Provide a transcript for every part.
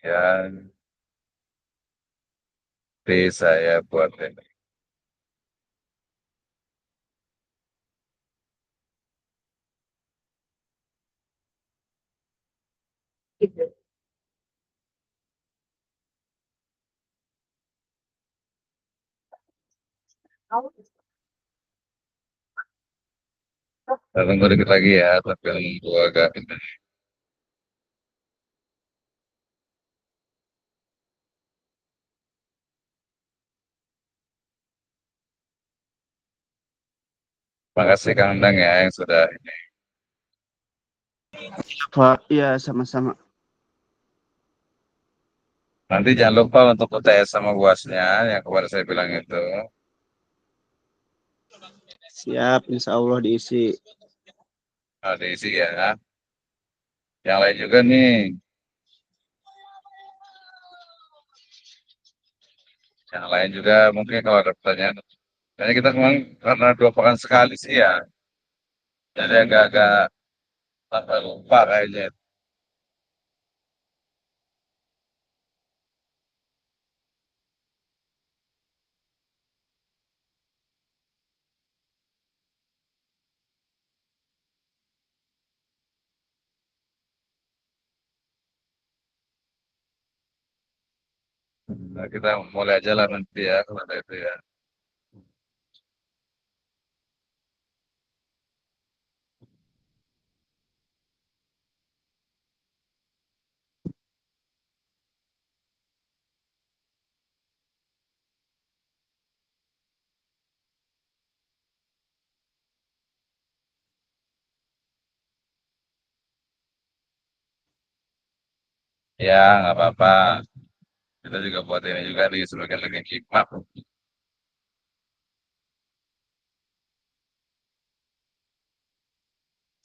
Ya, saya buat ini. Kita tunggu dikit lagi ya, tapi nunggu agak ini. Makasih Kang Dang ya yang sudah ini. Pak, iya sama-sama. Nanti jangan lupa untuk UTS sama buasnya yang kemarin saya bilang itu. Siap, insya Allah diisi. Nah, diisi ya. Yang lain juga nih. Yang lain juga mungkin kalau ada pertanyaan. Kayaknya kita kemarin karena 2 pekan sekali sih ya. Jadi agak-agak tambah lupa kayaknya. Nah, kita mulai aja lah nanti ya kalau ada itu ya. Ya, nggak apa-apa. Kita juga buat ini juga di sebagian lagi hikmah.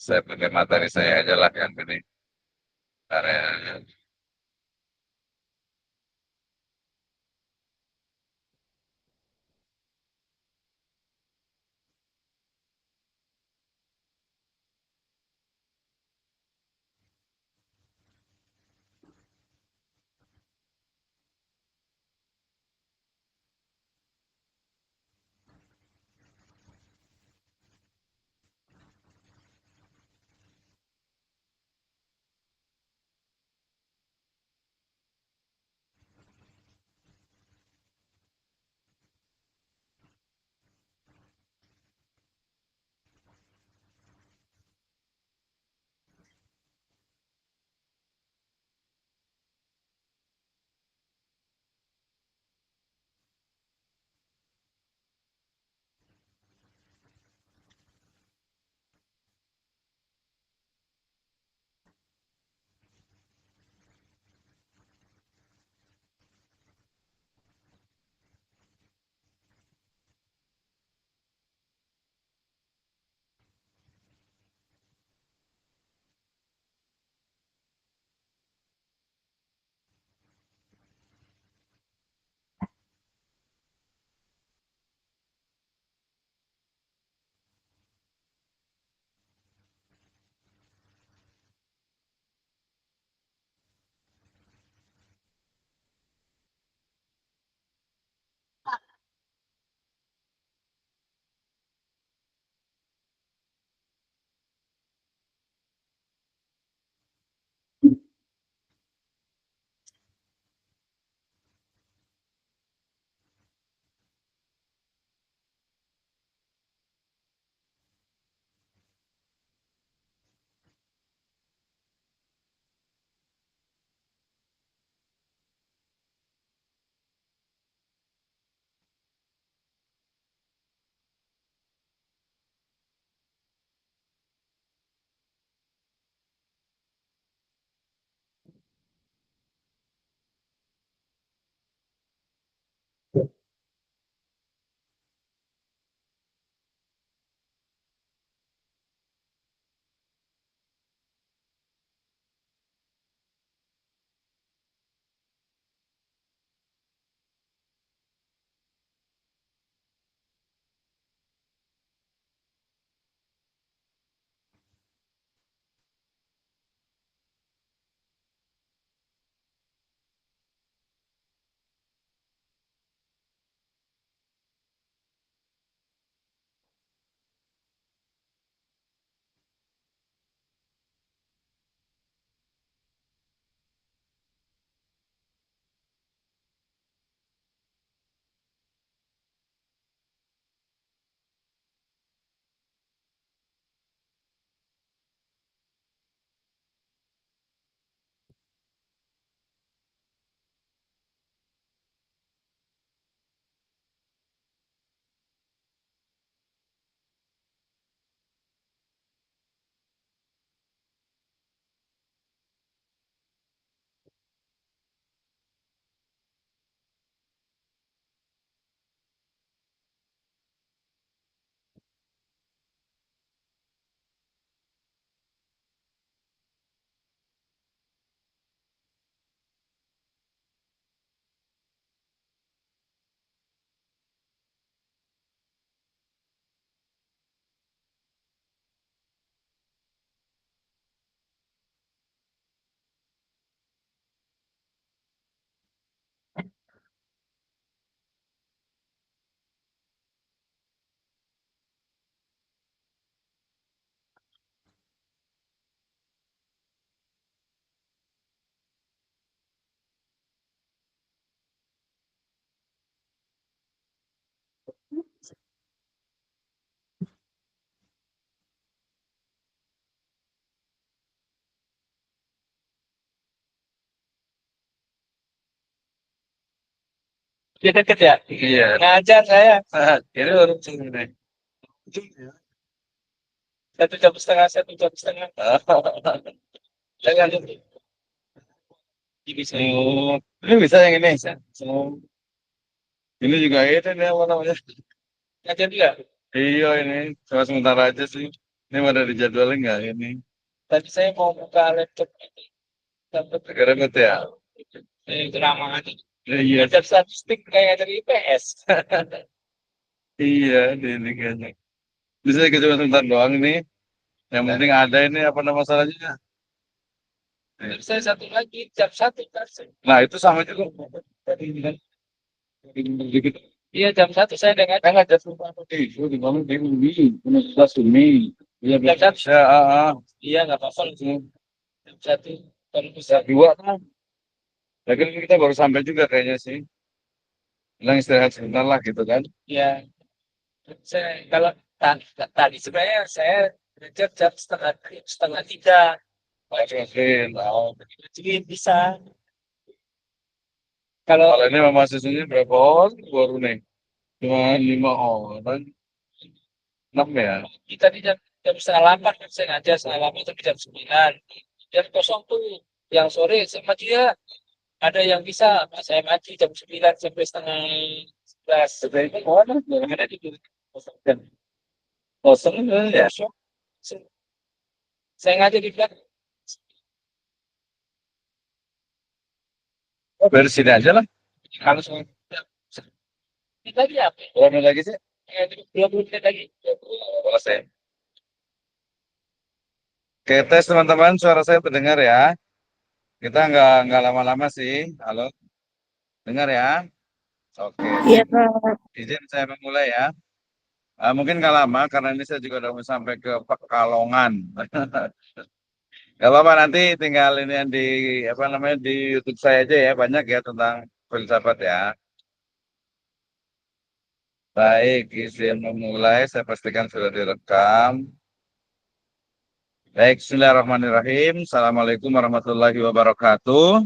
Saya pakai materi saya aja lah yang ini. Area. Dia deket ya? Iya. Ngajar saya. Ini baru ini. 1 jam setengah, 1 jam setengah. Jangan ini bisa. Oh, ini bisa yang ini. Bisa. Oh, ini juga itu nih apa namanya? Ngajar juga. Iya ini, cuma sebentar aja sih. Ini ada dijadwalin nggak ini? Tadi saya mau buka laptop ini. Laptop Ribet ya? drama aja. Iya, Ngajar statistik kayak dari IPS. iya, ini kayaknya. Bisa cuma sebentar doang ini. Yang penting ada ini apa nama masalahnya? Terus saya satu lagi jam 1 kan. Nah itu sama juga. Tadi kan. Iya jam 1 saya dengan ngajar sumpah. Itu di mana dia ini? Universitas ini. Iya, Jam 1. ya, Iya nggak apa-apa langsung jam 1 kalau bisa. dua kan. Lagi kita baru sampai juga kayaknya sih. Bilang istirahat sebentar lah gitu kan. Ya saya kalau tadi sebenarnya saya ngajar jam setengah 3. Masukin. Jadi bisa. Kalau Kalau ini mahasiswanya berapa orang baru nih? Cuma 5 orang. 6 ya? kita di jam setengah 8 kan saya ngajar setengah 8 tapi jam 9. Jam kosong tuh yang sore sama dia ada yang bisa saya mati jam 9 sampai setengah 11. Sebenarnya mana? Yang ada di kosong dan Kosong ya? kosong. Saya ngajar di belakang. Oh, dari sini aja lah. Kalau soal ini tadi apa? Berapa menit lagi sih? 20 menit lagi. Selesai. Oke, tes teman-teman, suara saya terdengar ya. Kita nggak lama-lama sih. Halo, dengar ya? Oke, Iya, Kak. izin saya memulai ya. Mungkin nggak lama karena ini saya juga udah mau sampai ke Pekalongan. Gak apa-apa nanti tinggal ini yang di apa namanya di YouTube saya aja ya, banyak ya tentang filsafat ya. Baik, izin memulai. Saya pastikan sudah direkam. Baik, Bismillahirrahmanirrahim. Assalamualaikum warahmatullahi wabarakatuh.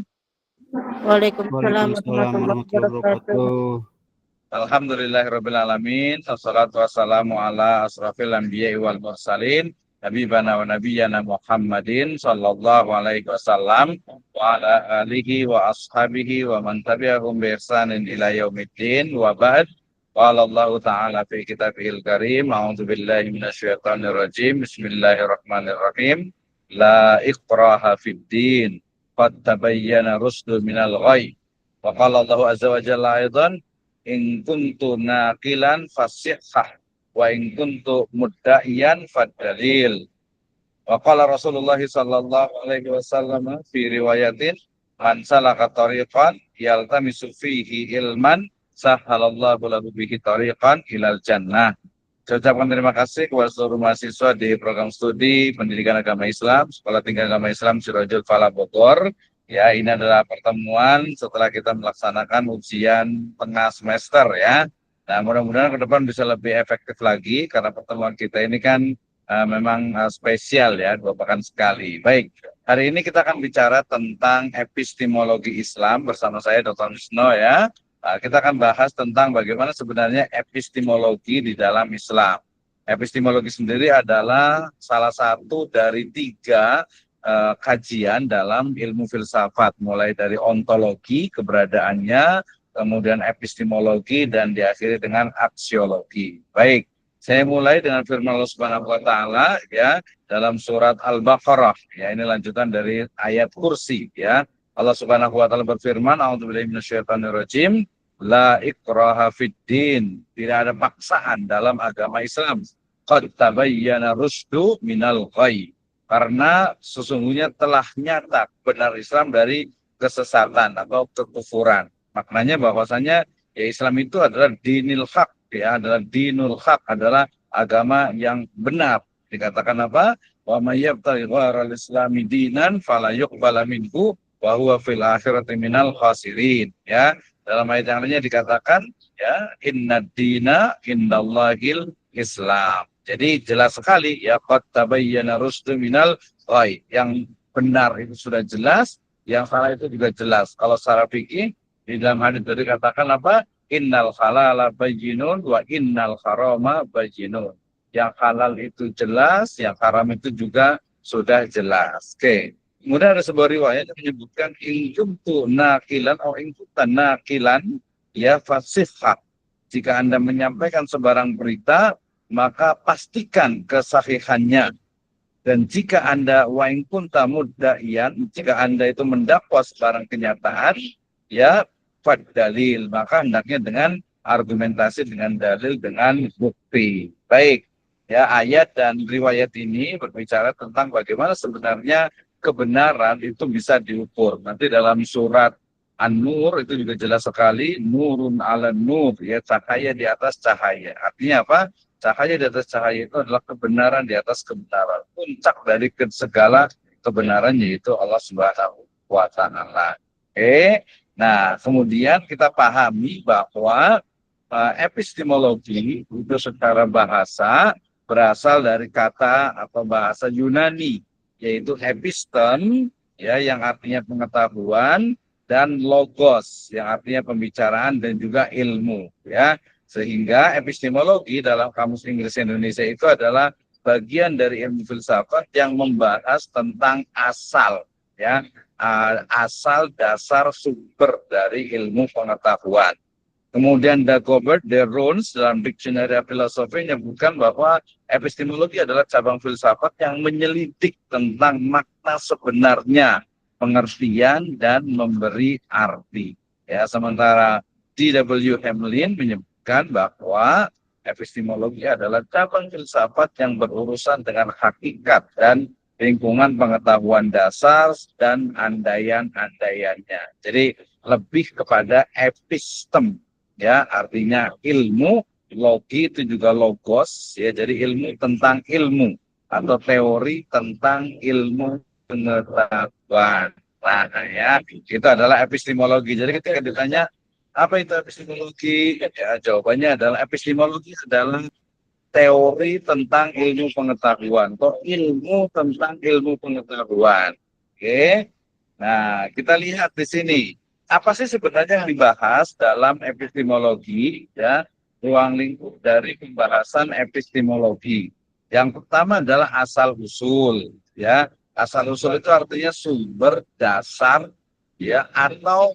Waalaikumsalam Waalaikumsalam warahmatullahi warahmatullahi wabarakatuh. wabarakatuh. Alhamdulillahirrabbilalamin. Wassalatu wassalamu ala asrafil anbiya'i wal mursalin. Habibana wa nabiyyana Muhammadin sallallahu alaihi wasallam wa ala alihi wa ashabihi wa man tabi'ahum bi ihsanin ila yaumiddin wa ba'd. Qala Allah Ta'ala fi kitabihil karim, a'udzu billahi minasyaitonir rajim. Bismillahirrahmanirrahim. La ikraha fid din. Qad tabayyana rusdu minal ghayy. Wa qala Allah azza wa jalla aidan in kuntu naqilan fasihhah wa in kuntu mudda'iyan fadalil. Wa qala Rasulullah sallallahu alaihi wasallam fi riwayatin man salaka tariqan yaltamisu fihi ilman sahhalallahu lahu bihi tariqan ilal jannah. Saya ucapkan terima kasih kepada seluruh mahasiswa di program studi Pendidikan Agama Islam Sekolah Tinggi Agama Islam Sirajul Falah Bogor. Ya, ini adalah pertemuan setelah kita melaksanakan ujian tengah semester ya. Nah, mudah-mudahan ke depan bisa lebih efektif lagi karena pertemuan kita ini kan memang spesial ya, 2 pekan sekali. Baik, hari ini kita akan bicara tentang epistemologi Islam bersama saya Dr. Wisno ya. Kita akan bahas tentang bagaimana sebenarnya epistemologi di dalam Islam. Epistemologi sendiri adalah salah satu dari 3 kajian dalam ilmu filsafat, mulai dari ontologi, keberadaannya, kemudian epistemologi, dan diakhiri dengan aksiologi. Baik, saya mulai dengan firman Allah Subhanahu wa Ta'ala ya dalam surat Al-Baqarah. Ya, ini lanjutan dari ayat kursi ya. Allah Subhanahu wa Ta'ala berfirman, a'udzubillahi minasyaitonirrajim, la ikraha fid din. Tidak ada paksaan dalam agama Islam. Qad tabayyana rusdu minal ghayy. Karena sesungguhnya telah nyata benar Islam dari kesesatan atau kekufuran. Maknanya bahwasanya ya Islam itu adalah dinil haq, ya adalah dinul haq, adalah agama yang benar. Dikatakan apa? Wa may yabtaghi ghairal islami dinan fala yuqbala minhu wa huwa fil akhirati minal khasirin. Ya, dalam ayat yang lainnya dikatakan ya innad dina indallahil Islam. Jadi jelas sekali ya qad tabayyana rusdu minal ghayy. Yang benar itu sudah jelas, yang salah itu juga jelas. Kalau secara fikih di dalam hadis tadi katakan apa? Innal halala bayyinun wa innal harama bayyinun. Yang halal itu jelas, yang haram itu juga sudah jelas. Oke. Kemudian ada sebuah riwayat yang menyebutkan in kuntu naqilan atau in kunta naqilan ya fasihha. Jika Anda menyampaikan sebarang berita, maka pastikan kesahihannya. Dan jika Anda wa in kunta mudda'iyan, jika Anda itu mendakwa sebarang kenyataan, ya fad dalil, maka hendaknya dengan argumentasi, dengan dalil, dengan bukti. Baik, ya ayat dan riwayat ini berbicara tentang bagaimana sebenarnya kebenaran itu bisa diukur. Nanti dalam surat An-Nur itu juga jelas sekali, nurun ala nur, ya cahaya di atas cahaya. Artinya apa? Cahaya di atas cahaya itu adalah kebenaran di atas kebenaran. Puncak dari segala kebenaran yaitu Allah Subhanahu wa taala. Nah, kemudian kita pahami bahwa epistemologi itu secara bahasa berasal dari kata atau bahasa Yunani, yaitu epistem, ya, yang artinya pengetahuan, dan logos, yang artinya pembicaraan dan juga ilmu, ya. Sehingga epistemologi dalam Kamus Inggris Indonesia itu adalah bagian dari ilmu filsafat yang membahas tentang asal, ya, asal dasar sumber dari ilmu pengetahuan. Kemudian Dagobert, De Roons dalam Dictionary Philosophy menyebutkan bahwa epistemologi adalah cabang filsafat yang menyelidik tentang makna sebenarnya, pengertian dan memberi arti. Ya, sementara D.W. Hamlin menyebutkan bahwa epistemologi adalah cabang filsafat yang berurusan dengan hakikat dan lingkungan pengetahuan dasar dan andaian-andaiannya. Jadi lebih kepada epistem, ya, artinya ilmu, logi itu juga logos, ya, jadi ilmu tentang ilmu atau teori tentang ilmu pengetahuan. Nah, ya, itu adalah epistemologi. Jadi ketika ditanya apa itu epistemologi, ya jawabannya adalah epistemologi adalah teori tentang ilmu pengetahuan atau ilmu tentang ilmu pengetahuan. Oke. Nah, kita lihat di sini. Apa sih sebenarnya yang dibahas dalam epistemologi, ya, ruang lingkup dari pembahasan epistemologi. Yang pertama adalah asal usul, ya. Asal usul itu artinya sumber dasar, ya, atau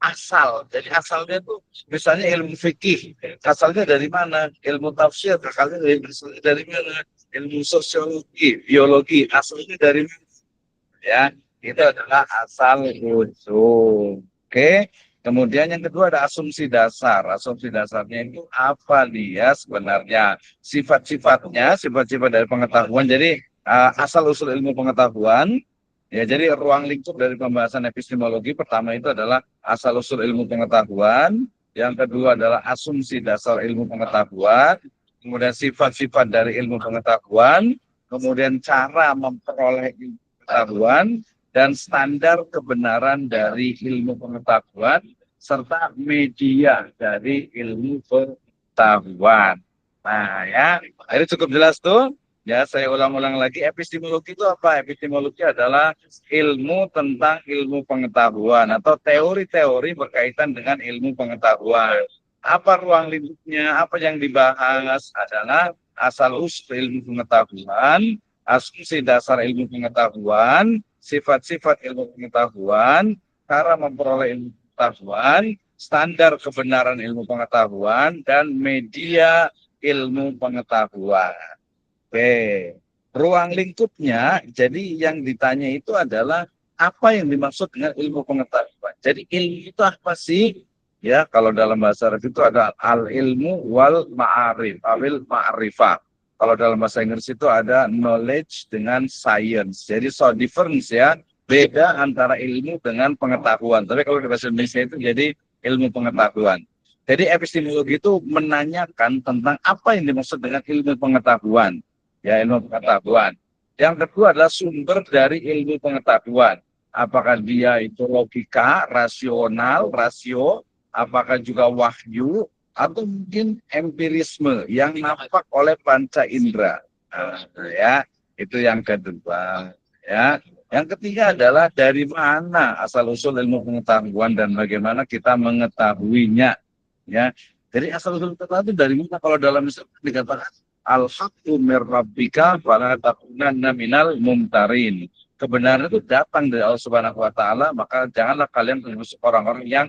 asal. Jadi asalnya itu misalnya ilmu fikih, asalnya dari mana? Ilmu tafsir, asalnya dari mana? Ilmu sosiologi, biologi, asalnya dari mana? Ya, itu adalah asal usul. Oke. Kemudian yang kedua ada asumsi dasar. Asumsi dasarnya itu apa dia sebenarnya? Sifat-sifatnya, sifat-sifat dari pengetahuan. Jadi asal usul ilmu pengetahuan. Ya, jadi ruang lingkup dari pembahasan epistemologi pertama itu adalah asal usul ilmu pengetahuan. Yang kedua adalah asumsi dasar ilmu pengetahuan. Kemudian sifat-sifat dari ilmu pengetahuan. Kemudian cara memperoleh ilmu pengetahuan dan standar kebenaran dari ilmu pengetahuan serta media dari ilmu pengetahuan. Nah, ya, ini cukup jelas tuh. Ya, saya ulang-ulang lagi, epistemologi itu apa? Epistemologi adalah ilmu tentang ilmu pengetahuan atau teori-teori berkaitan dengan ilmu pengetahuan. Apa ruang lingkupnya? Apa yang dibahas adalah asal-usul ilmu pengetahuan, asumsi dasar ilmu pengetahuan, sifat-sifat ilmu pengetahuan, cara memperoleh ilmu pengetahuan, standar kebenaran ilmu pengetahuan, dan media ilmu pengetahuan. Oke, ruang lingkupnya, jadi yang ditanya itu adalah apa yang dimaksud dengan ilmu pengetahuan. Jadi ilmu itu apa sih? Ya, kalau dalam bahasa Arab itu ada al-ilmu wal ma'arif, awil ma'rifah. Kalau dalam bahasa Inggris itu ada knowledge dengan science. Jadi so difference, ya, beda antara ilmu dengan pengetahuan. Tapi kalau di bahasa Indonesia itu jadi ilmu pengetahuan. Jadi epistemologi itu menanyakan tentang apa yang dimaksud dengan ilmu pengetahuan. Ya, ilmu pengetahuan. Yang kedua adalah sumber dari ilmu pengetahuan. Apakah dia itu logika, rasional, rasio, apakah juga wahyu, atau mungkin empirisme yang nampak oleh panca indera. Ya, itu yang kedua. Ya, yang ketiga adalah dari mana asal usul ilmu pengetahuan dan bagaimana kita mengetahuinya. Ya, jadi asal usul kata itu dari mana? Kalau dalam Islam dikatakan al-haqqu mir rabbika fala takunanna minal mumtarin. Kebenaran itu datang dari Allah Subhanahu wa taala, maka janganlah kalian termasuk orang-orang yang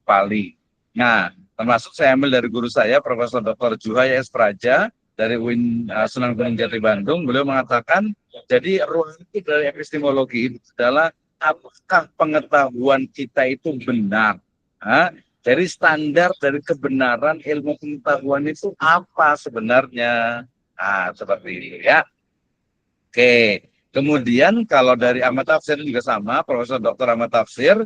paling. Nah, termasuk saya ambil dari guru saya Profesor Dr. Juhaya S. Praja dari UIN Sunan Gunung Jati Bandung. Beliau mengatakan, jadi ruang itu dari epistemologi itu adalah apakah pengetahuan kita itu benar? Hah? Jadi standar dari kebenaran ilmu pengetahuan itu apa sebenarnya? Nah, seperti ini ya. Oke. Kemudian kalau dari Ahmad Tafsir juga sama, Profesor Dr. Ahmad Tafsir,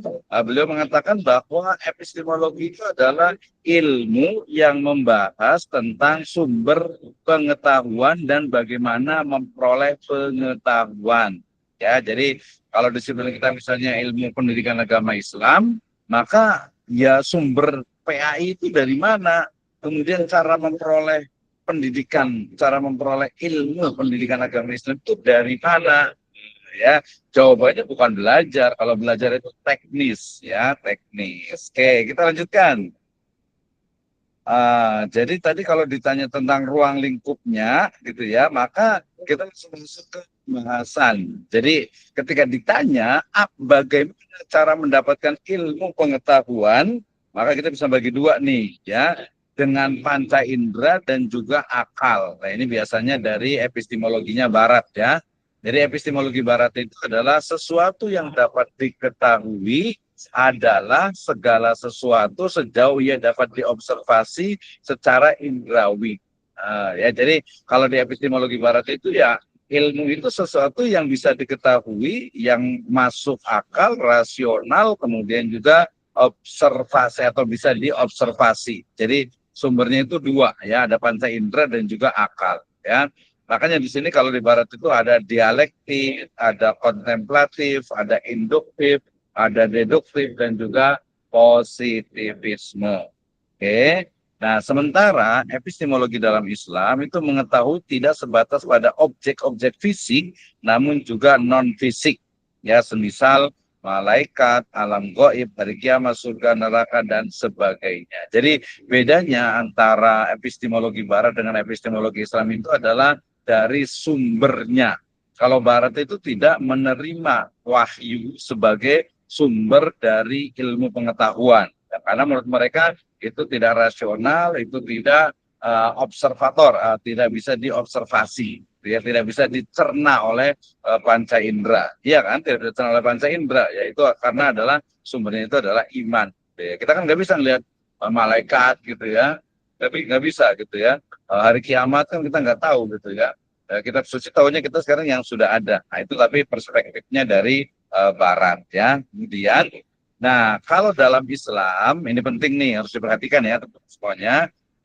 beliau mengatakan bahwa epistemologi itu adalah ilmu yang membahas tentang sumber pengetahuan dan bagaimana memperoleh pengetahuan. Ya, jadi kalau disiplin kita misalnya ilmu pendidikan agama Islam, maka ya sumber PAI itu dari mana? Kemudian cara memperoleh pendidikan, cara memperoleh ilmu pendidikan agama Islam itu dari mana? Ya, jawabannya bukan belajar. Kalau belajar itu teknis, ya teknis. Oke, kita lanjutkan. Jadi tadi kalau ditanya tentang ruang lingkupnya, gitu ya, maka kita langsung masuk ke pembahasan. Jadi ketika ditanya bagaimana cara mendapatkan ilmu pengetahuan, maka kita bisa bagi dua nih, ya, dengan panca indera dan juga akal. Nah ini biasanya dari epistemologinya Barat, ya. Jadi epistemologi Barat itu adalah sesuatu yang dapat diketahui adalah segala sesuatu sejauh ia dapat diobservasi secara indrawi. Ya, jadi kalau di epistemologi Barat itu ya ilmu itu sesuatu yang bisa diketahui, yang masuk akal, rasional, kemudian juga observasi atau bisa diobservasi. Jadi sumbernya itu dua, ya, ada panca indera dan juga akal, ya. Makanya di sini kalau di Barat itu ada dialektik, ada kontemplatif, ada induktif, ada deduktif dan juga positivisme. Oke. Nah, sementara epistemologi dalam Islam itu mengetahui tidak sebatas pada objek-objek fisik, namun juga non-fisik. Ya, semisal malaikat, alam gaib, hari kiamat, surga, neraka, dan sebagainya. Jadi, bedanya antara epistemologi Barat dengan epistemologi Islam itu adalah dari sumbernya. Kalau Barat itu tidak menerima wahyu sebagai sumber dari ilmu pengetahuan. Ya, karena menurut mereka itu tidak rasional, itu tidak observator, tidak bisa diobservasi, ya, tidak bisa dicerna oleh panca indera. Iya kan, tidak bisa dicerna oleh panca indera, yaitu karena adalah sumbernya itu adalah iman. Ya, kita kan nggak bisa lihat malaikat gitu ya, tapi nggak bisa gitu ya. Hari kiamat kan kita nggak tahu gitu ya. Kita suci tahunya kita sekarang yang sudah ada. Nah, itu tapi perspektifnya dari Barat ya. Kemudian, nah kalau dalam Islam ini penting nih harus diperhatikan ya teman-teman semuanya.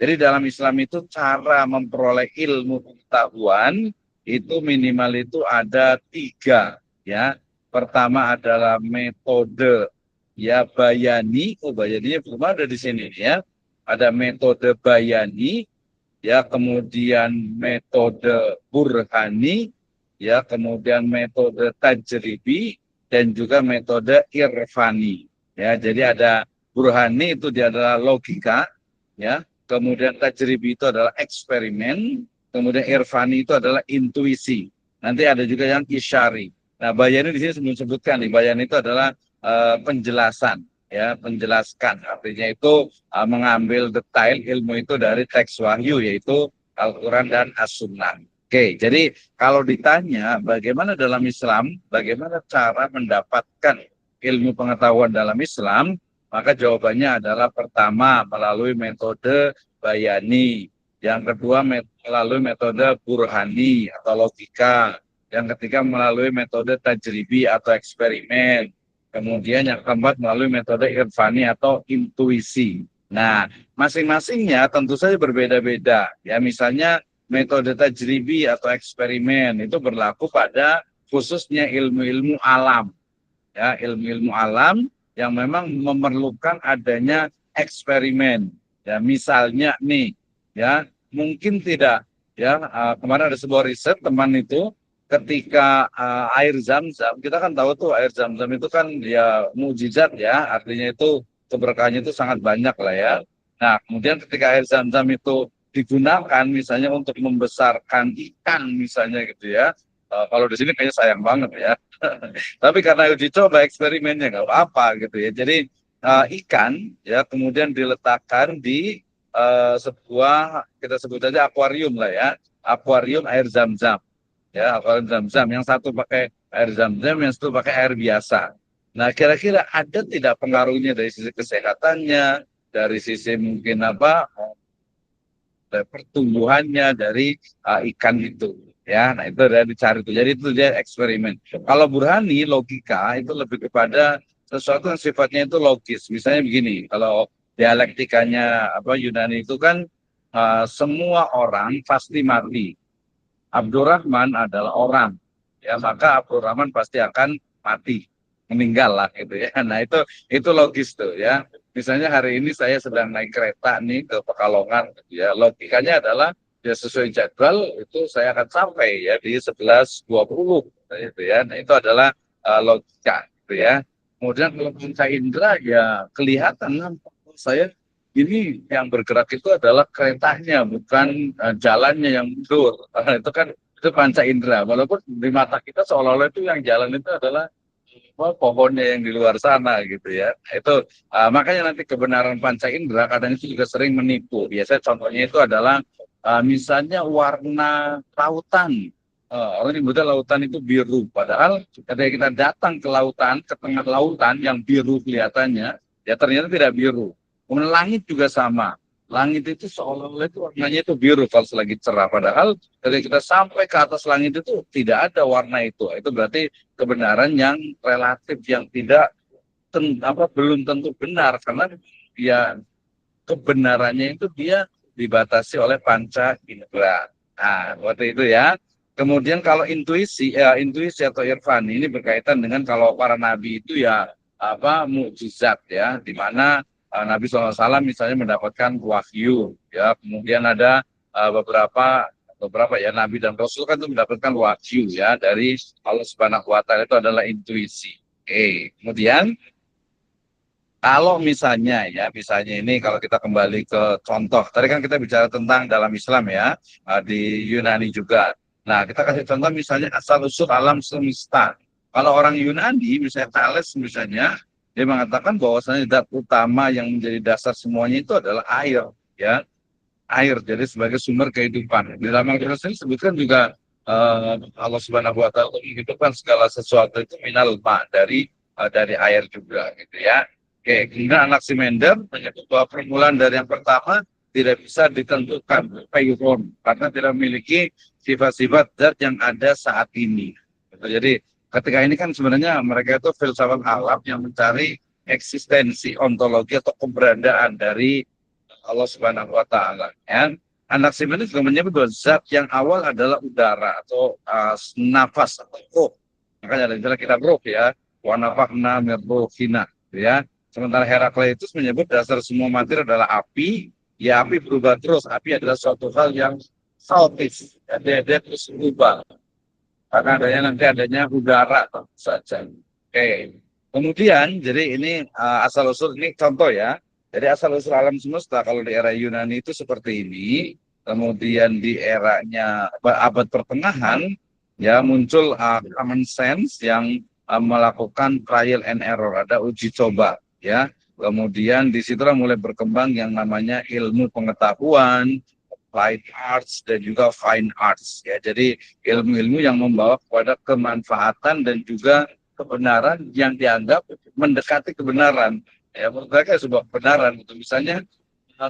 Jadi dalam Islam itu cara memperoleh ilmu pengetahuan itu minimal itu ada tiga ya. Pertama adalah metode ya bayani. Oh bayaninya belum ada di sini ya. Ada metode bayani ya, kemudian metode burhani, ya, kemudian metode tajribi, dan juga metode irfani. Ya, jadi ada burhani itu dia adalah logika, ya, kemudian tajribi itu adalah eksperimen, kemudian irfani itu adalah intuisi. Nanti ada juga yang isyari. Nah, bayani di sini sebelum sebutkan nih, bayani itu adalah penjelasan, ya, menjelaskan. Artinya itu mengambil detail ilmu itu dari teks wahyu yaitu Al-Quran dan As-Sunnah. Oke, jadi kalau ditanya bagaimana dalam Islam, bagaimana cara mendapatkan ilmu pengetahuan dalam Islam, maka jawabannya adalah pertama melalui metode bayani, yang kedua melalui metode burhani atau logika, yang ketiga melalui metode tajribi atau eksperimen, kemudian yang keempat melalui metode irfani atau intuisi. Nah, masing-masingnya tentu saja berbeda-beda. Ya, misalnya metode tajribi atau eksperimen itu berlaku pada khususnya ilmu-ilmu alam. Ya, ilmu-ilmu alam yang memang memerlukan adanya eksperimen. Ya, misalnya nih, ya, mungkin tidak ya, kemarin ada sebuah riset teman itu ketika air zam-zam, kita kan tahu tuh air zam-zam itu kan ya mujizat ya, artinya itu keberkahannya itu sangat banyak lah ya. Nah, kemudian ketika air zam-zam itu digunakan misalnya untuk membesarkan ikan misalnya gitu ya. Kalau di sini kayaknya sayang banget ya. Tapi karena uji coba eksperimennya nggak apa-apa gitu ya. Jadi ikan ya kemudian diletakkan di sebuah kita sebut aja akuarium lah ya. Akuarium air zam-zam ya, akuarium zam-zam. Yang satu pakai air zam-zam, yang satu pakai air biasa. Nah, kira-kira ada tidak pengaruhnya dari sisi kesehatannya, dari sisi mungkin apa dari pertumbuhannya dari ikan itu ya. Nah, itu ada dicari itu. Jadi itu dia eksperimen. Kalau Burhani logika itu lebih kepada sesuatu yang sifatnya itu logis. Misalnya begini, kalau dialektikanya apa Yunani itu kan semua orang pasti mati. Abdurrahman adalah orang, ya maka Abdurrahman pasti akan mati, meninggal lah gitu ya. Nah itu logis tuh ya. Misalnya hari ini saya sedang naik kereta nih ke Pekalongan, gitu ya logikanya adalah ya sesuai jadwal itu saya akan sampai ya di 11.20 gitu ya. Nah itu adalah logika gitu ya. Kemudian kalau panca indera ya kelihatan saya ini yang bergerak itu adalah keretanya, bukan jalannya yang mundur. Itu kan itu panca indera. Walaupun di mata kita seolah-olah itu yang jalan itu adalah pohonnya yang di luar sana gitu ya. Itu makanya nanti kebenaran panca indera kadang itu juga sering menipu. Biasanya contohnya itu adalah misalnya warna lautan. Orang nyebutnya lautan itu biru. Padahal ketika kita datang ke lautan, ke tengah lautan yang biru kelihatannya, ya ternyata tidak biru. Kemudian langit juga sama. Langit itu seolah-olah itu warnanya itu biru kalau lagi cerah. Padahal ketika kita sampai ke atas langit itu tidak ada warna itu. Itu berarti kebenaran yang relatif yang tidak belum tentu benar karena ya kebenarannya itu dia dibatasi oleh panca indera. Nah, waktu itu ya. Kemudian kalau intuisi atau irfan ini berkaitan dengan kalau para nabi itu ya apa mukjizat ya, di mana Nabi SAW misalnya mendapatkan wahyu ya, kemudian ada beberapa ya nabi dan rasul kan itu mendapatkan wahyu ya dari Allah Subhanahu Wa Taala itu adalah intuisi. Oke, kemudian kalau misalnya ini kalau kita kembali ke contoh, tadi kan kita bicara tentang dalam Islam ya, di Yunani juga. Nah, kita kasih contoh misalnya asal-usul alam semesta. Kalau orang Yunani, misalnya Thales misalnya, dia mengatakan bahwasanya zat utama yang menjadi dasar semuanya itu adalah air, ya. Air, jadi sebagai sumber kehidupan. Di dalam Al-Quran disebutkan juga Allah Subhanahu Wa Taala menghidupkan segala sesuatu itu minal ma dari air juga, gitu ya. Oke, kemudian Anaximander menyebut bahwa permulaan dari yang pertama tidak bisa ditentukan payron karena tidak memiliki sifat-sifat zat yang ada saat ini. Gitu. Jadi ketika ini kan sebenarnya mereka itu filsafat alam yang mencari eksistensi ontologi atau keberadaan dari Allah Subhanahu Wa Taala. Ya. Anaximander juga menyebut bahwa zat yang awal adalah udara atau nafas atau roh. Makanya ada istilah kita roh ya, wa nafakhna min ruhina, ya. Sementara Herakleitus menyebut dasar semua materi adalah api, ya api berubah terus. Api adalah suatu hal yang saltis, dia terus berubah. Karena nanti adanya udara saja. Oke. Kemudian, jadi ini asal-usul, ini contoh ya. Jadi asal-usul alam semesta kalau di era Yunani itu seperti ini. Kemudian di eranya abad pertengahan, ya muncul common sense yang melakukan trial and error, ada uji coba. Ya, kemudian disitulah mulai berkembang yang namanya ilmu pengetahuan, applied arts dan juga fine arts. Ya, jadi ilmu-ilmu yang membawa kepada kemanfaatan dan juga kebenaran yang dianggap mendekati kebenaran. Ya, menurut mereka sebuah kebenaran. Itu misalnya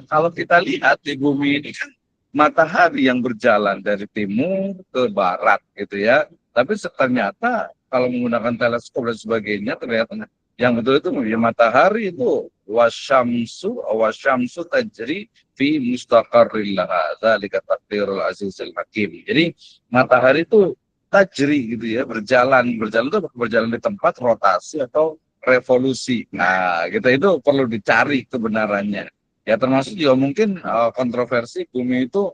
kalau kita lihat di bumi ini kan matahari yang berjalan dari timur ke barat, gitu ya. Tapi ternyata kalau menggunakan teleskop dan sebagainya ternyata yang betul itu ya matahari itu wasyamsu tajri fi mustaqarril laha dzalika taqdirul azizil hakim. Jadi matahari itu tajri gitu ya, berjalan itu berjalan di tempat rotasi atau revolusi. Nah, gitu itu perlu dicari kebenarannya. Ya termasuk juga mungkin kontroversi bumi itu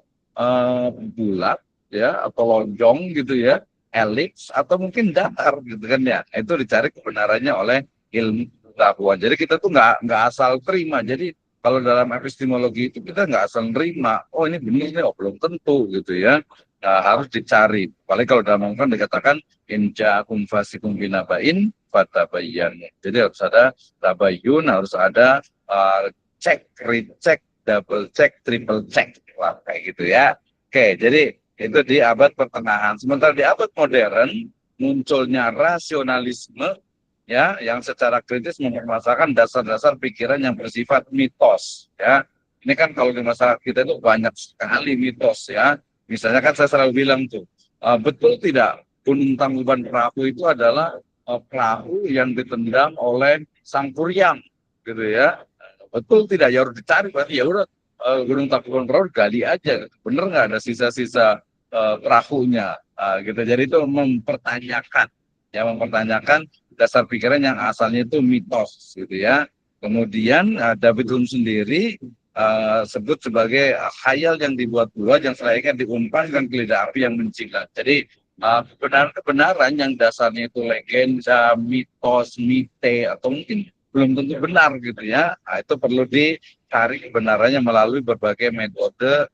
bulat ya atau lonjong gitu ya, elips atau mungkin datar gitu kan ya. Itu dicari kebenarannya oleh ilmu pengetahuan. Jadi kita tuh nggak asal terima. Jadi kalau dalam epistemologi itu kita nggak asal nerima, oh ini benar nih, oh belum tentu gitu ya. Nah, harus dicari. Paling kalau dalam Al-Quran dikatakan in ja'akum fasikum binaba'in fatabayyan. Jadi harus ada tabayyun, harus ada cek, recheck, double check, triple check. Wah, kayak gitu ya. Oke, jadi itu di abad pertengahan. Sementara di abad modern munculnya rasionalisme ya yang secara kritis mempermasalahkan dasar-dasar pikiran yang bersifat mitos ya. Ini kan kalau di masyarakat kita itu banyak sekali mitos ya. Misalnya kan saya selalu bilang tuh, betul tidak Gunung Tangkuban Perahu itu adalah perahu yang ditendang oleh Sang Kuryang gitu ya. Betul tidak, ya harus dicari, berarti ya udah Gunung Tangkuban Perahu gali aja. Bener nggak ada sisa-sisa perahunya gitu. Jadi itu mempertanyakan dasar pikiran yang asalnya itu mitos gitu ya. Kemudian David Hume sendiri sebut sebagai khayal yang dibuat-buat yang selayaknya diumpankan ke lidah api yang mencilat. Jadi kebenaran yang dasarnya itu legenda, mitos, mite atau mungkin belum tentu benar gitu ya. Nah, itu perlu dicari kebenarannya melalui berbagai metode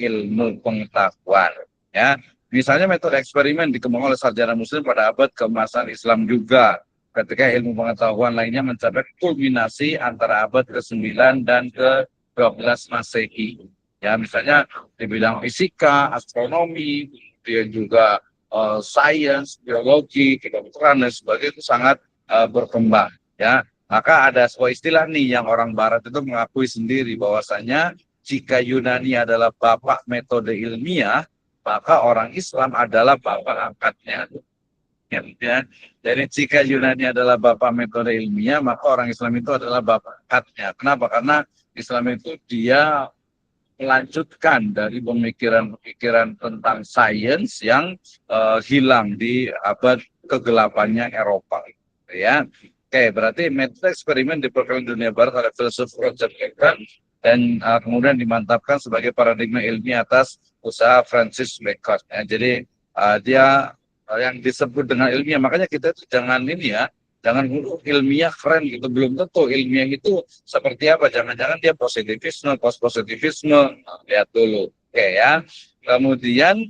ilmu pengetahuan ya. Misalnya metode eksperimen dikembangkan oleh sarjana muslim pada abad keemasan Islam juga ketika ilmu pengetahuan lainnya mencapai kulminasi antara abad ke-9 dan ke-12 Masehi. Ya, misalnya di bidang fisika, astronomi, kemudian juga sains, biologi, kedokteran dan sebagainya itu sangat berkembang ya. Maka ada sebuah istilah nih yang orang barat itu mengakui sendiri bahwasanya jika Yunani adalah bapak metode ilmiah, maka orang Islam adalah bapak angkatnya. Ya. Jadi jika Yunani adalah bapak metode ilmiah, maka orang Islam itu adalah bapak angkatnya. Kenapa? Karena Islam itu dia melanjutkan dari pemikiran-pemikiran tentang sains yang hilang di abad kegelapannya Eropa. Ya. Oke, berarti metode eksperimen diperkenalkan dunia barat oleh filsuf Roger Bacon dan kemudian dimantapkan sebagai paradigma ilmiah atas usaha Francis Bacon. Ya, jadi dia yang disebut dengan ilmiah, makanya kita itu jangan ini ya, jangan ilmiah keren gitu, belum tentu ilmiah itu seperti apa, jangan-jangan dia positivisme, post-positivisme, lihat dulu. Oke ya. Kemudian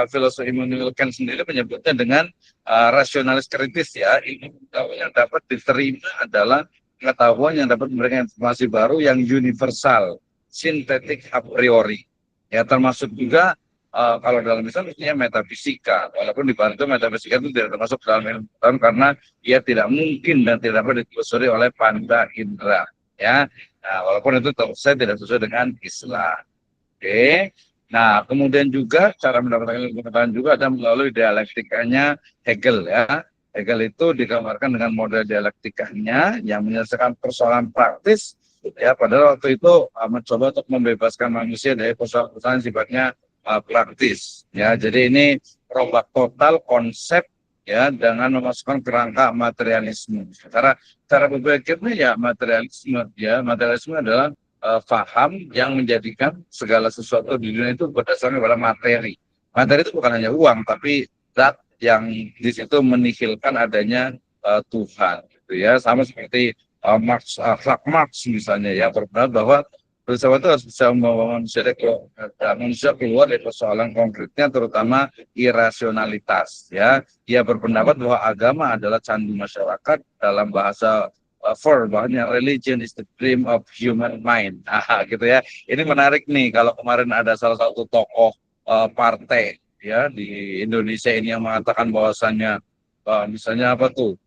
filosof Immanuel Kant sendiri menyebutnya dengan rasionalis kritis ya. Ini yang dapat diterima adalah pengetahuan yang dapat memberikan informasi baru yang universal, sintetik a priori. Ya termasuk juga kalau dalam Islam misalnya metafisika, walaupun di Barat itu metafisika itu tidak termasuk dalam ilmu pengetahuan karena ia tidak mungkin dan tidak dapat ditelusuri oleh pandang indera. Ya, nah, walaupun itu saya tidak sesuai dengan Islam. Oke. Nah, kemudian juga cara mendapatkan ilmu pengetahuan juga ada melalui dialektikanya Hegel ya. Hegel itu digambarkan dengan model dialektikanya yang menyelesaikan persoalan praktis ya, padahal waktu itu mencoba untuk membebaskan manusia dari persoalan-persoalan sifatnya praktis ya. Jadi ini rombak total konsep ya dengan memasukkan kerangka materialisme. Cara berpikirnya ya materialisme ya. Materialisme adalah faham yang menjadikan segala sesuatu di dunia itu berdasarkan pada materi. Materi itu bukan hanya uang, tapi zat yang di situ menihilkan adanya Tuhan. Gitu ya. Sama seperti Marx misalnya ya, berpendapat bahwa filsafat itu harus bisa membawa manusia keluar dari persoalan konkretnya, terutama irasionalitas. Ya, ia berpendapat bahwa agama adalah candu masyarakat, dalam bahasa bahwa religion is the dream of human mind. Gitu ya. Ini menarik nih kalau kemarin ada salah satu tokoh partai ya di Indonesia ini yang mengatakan bahwasannya misalnya apa tuh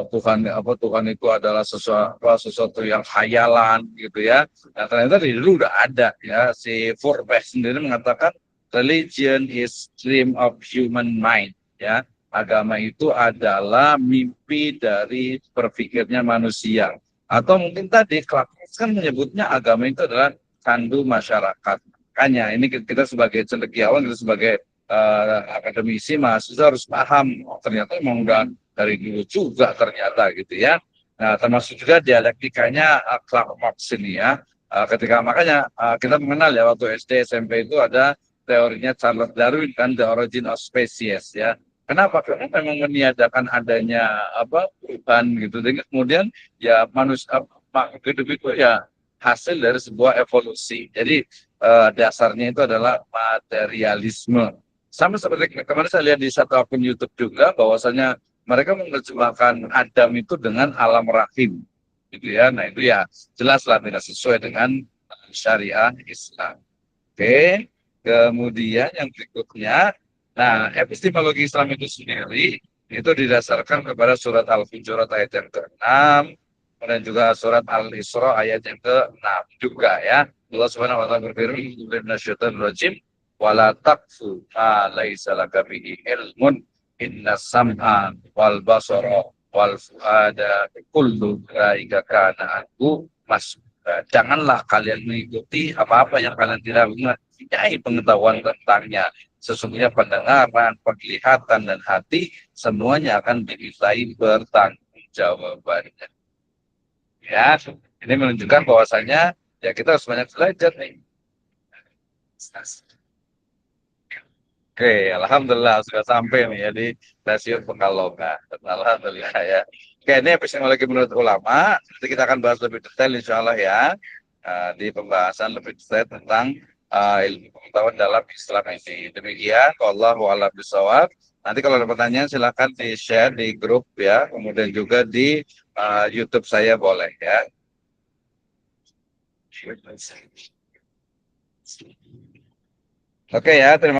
Tuhan itu adalah sesuatu yang khayalan gitu ya. Nah, ternyata di dulu udah ada ya, si Forbes sendiri mengatakan religion is dream of human mind ya. Agama itu adalah mimpi dari berpikirnya manusia. Atau mungkin tadi Clarence kan menyebutnya agama itu adalah candu masyarakat. Makanya ini kita sebagai cendekiawan, kita sebagai akademisi, mahasiswa harus paham, ternyata memang udah dari dulu juga ternyata gitu ya. Nah, termasuk juga dialektikanya Karl Marx ini ya. Ketika makanya kita mengenal ya waktu SD SMP itu ada teorinya Charles Darwin kan, The Origin of Species ya. Kenapa? Karena memang meniadakan adanya Tuhan gitu. Dan kemudian ya manusia makhluk hidup itu ya hasil dari sebuah evolusi. Jadi dasarnya itu adalah materialisme. Sama seperti kemarin saya lihat di satu akun YouTube juga bahwasanya mereka menerjemahkan Adam itu dengan alam rahim, gitu ya. Nah itu ya jelaslah tidak sesuai dengan syariah Islam. Oke, kemudian yang berikutnya, nah epistemologi Islam itu sendiri itu didasarkan kepada surat Al-Hujurat ayat yang ke-6 dan juga surat Al-Isra ayat yang ke-6 juga ya. Allah Subhanahu wa taala berfirman, "Minasyaitonir wala taqfu ma laisa laka bihi ilmun innas sam'a wal basara wal fuada kullu ulaika kana anhu mas'ula." Janganlah kalian mengikuti apa-apa yang kalian tidak mempunyai pengetahuan tentangnya. Sesungguhnya pendengaran, penglihatan, dan hati semuanya akan dimintai pertanggungjawabannya. Ya, ini menunjukkan bahwasanya ya kita harus banyak belajar nih. Oke, alhamdulillah sudah sampai nih ya di stasiun Pekalongan. Alhamdulillah ya. Oke, ini epistemologi menurut ulama. Nanti kita akan bahas lebih detail insya Allah ya di pembahasan lebih detail tentang ilmu pengetahuan dalam Islam ini. Demikian, wallahu a'lam bishawab. Nanti kalau ada pertanyaan silahkan di-share di grup ya, kemudian juga di YouTube saya boleh ya. Oke ya, terima